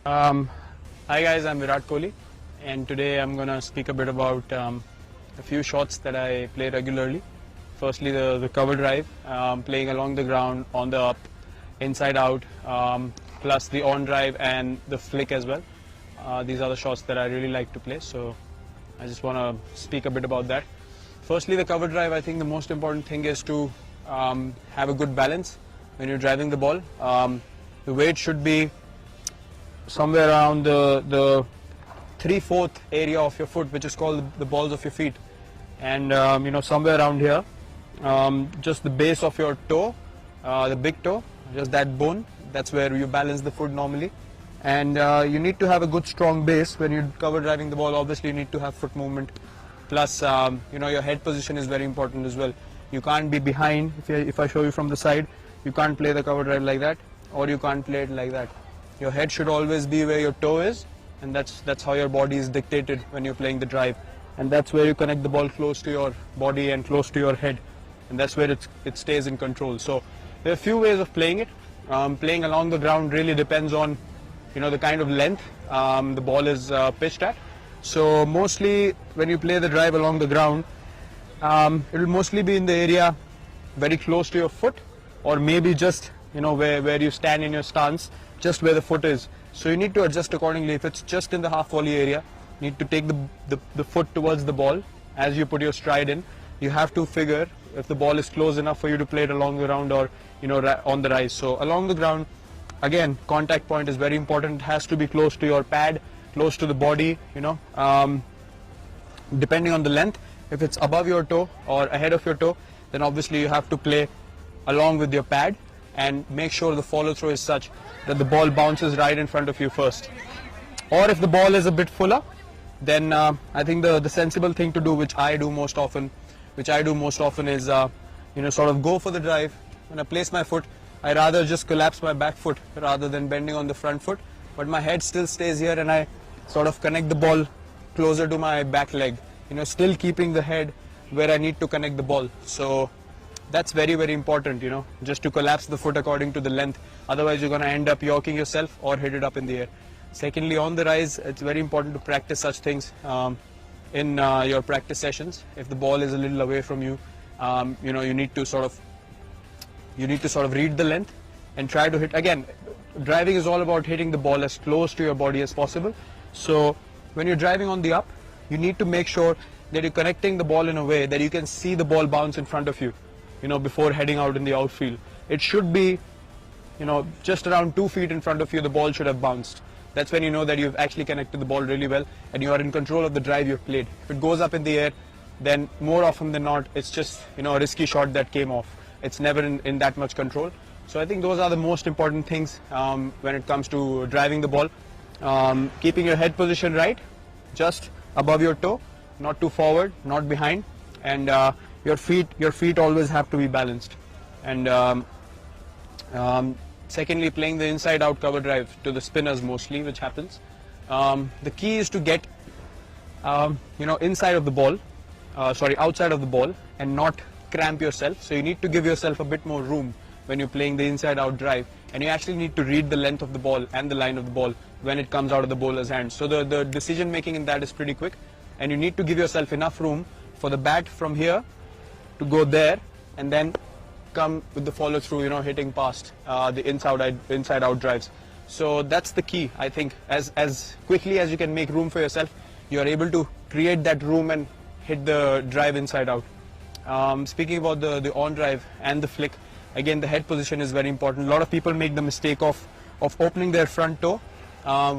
Um, Hi guys, I'm Virat Kohli, and today I'm gonna speak a bit about a few shots that I play regularly. Firstly, the cover drive, playing along the ground, on the up, inside out, plus the on drive and the flick as well. These are the shots that I really like to play, so I just want to speak a bit about that. Firstly, the cover drive, I think the most important thing is to have a good balance when you're driving the ball. The weight should be somewhere around the 3/4 area of your foot, which is called the balls of your feet, and somewhere around here, just the base of your toe, the big toe, just that bone, that's where you balance the foot normally. And you need to have a good strong base when you're cover driving the ball. Obviously you need to have foot movement, plus your head position is very important as well. You can't be behind. If I show you from the side, you can't play the cover drive like that, or you can't play it like that. Your head should always be where your toe is, and that's how your body is dictated when you're playing the drive, and that's where you connect the ball close to your body and close to your head, and that's where it stays in control. So there are a few ways of playing it. Playing along the ground really depends on the kind of length the ball is pitched at. So mostly when you play the drive along the ground, it will mostly be in the area very close to your foot, or maybe just where you stand in your stance, just where the foot is. So you need to adjust accordingly. If it's just in the half volley area, you need to take the foot towards the ball as you put your stride in. You have to figure if the ball is close enough for you to play it along the ground, or on the rise. So along the ground, again, contact point is very important. It has to be close to your pad, close to the body, depending on the length. If it's above your toe or ahead of your toe, then obviously you have to play along with your pad and make sure the follow through is such that the ball bounces right in front of you first. Or if the ball is a bit fuller, then I think the sensible thing to do, which I do most often is sort of go for the drive. When I place my foot, I rather just collapse my back foot rather than bending on the front foot, but my head still stays here, and I sort of connect the ball closer to my back leg, still keeping the head where I need to connect the ball. So that's very, very important, just to collapse the foot according to the length. Otherwise you're going to end up yorking yourself or hit it up in the air. Secondly, on the rise, it's very important to practice such things in your practice sessions. If the ball is a little away from you, you need to sort of read the length and try to hit. Again, driving is all about hitting the ball as close to your body as possible. So when you're driving on the up, you need to make sure that you're connecting the ball in a way that you can see the ball bounce in front of you, before heading out in the outfield. It should be, just around 2 feet in front of you, the ball should have bounced. That's when you know that you've actually connected the ball really well and you are in control of the drive you've played. If it goes up in the air, then more often than not, it's just, a risky shot that came off. It's never in that much control. So I think those are the most important things when it comes to driving the ball. Keeping your head position right, just above your toe, not too forward, not behind, and your feet always have to be balanced. And secondly, playing the inside out cover drive to the spinners mostly, which happens. The key is to get outside of the ball, and not cramp yourself. So you need to give yourself a bit more room when you're playing the inside out drive, and you actually need to read the length of the ball and the line of the ball when it comes out of the bowler's hand. So the decision making in that is pretty quick, and you need to give yourself enough room for the bat from here to go there and then come with the follow through, hitting past the inside out drives. So that's the key. I think as quickly as you can make room for yourself, you are able to create that room and hit the drive inside out. Speaking about the on drive and the flick, again, the head position is very important. A lot of people make the mistake of opening their front toe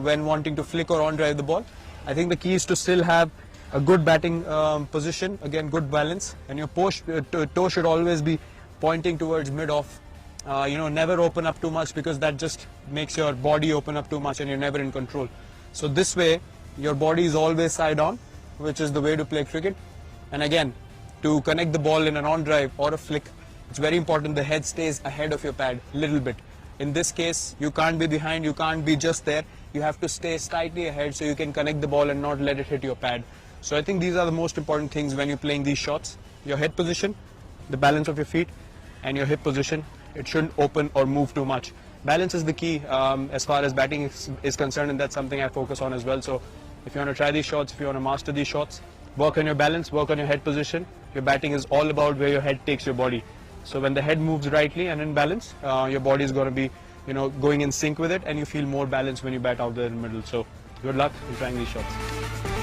when wanting to flick or on drive the ball. I think the key is to still have a good batting position, again, good balance, and your toe should always be pointing towards mid-off. Never open up too much, because that just makes your body open up too much and you're never in control. So this way, your body is always side on, which is the way to play cricket. And again, to connect the ball in an on drive or a flick, it's very important the head stays ahead of your pad a little bit. In this case, you can't be behind, you can't be just there. You have to stay slightly ahead so you can connect the ball and not let it hit your pad. So I think these are the most important things when you're playing these shots. Your head position, the balance of your feet, and your hip position. It shouldn't open or move too much. balance is the key as far as batting is concerned, and that's something I focus on as well. So if you want to try these shots, if you want to master these shots, work on your balance, work on your head position. Your batting is all about where your head takes your body. So when the head moves rightly and in balance, your body is going to be, going in sync with it, and you feel more balanced when you bat out there in the middle. So good luck in trying these shots.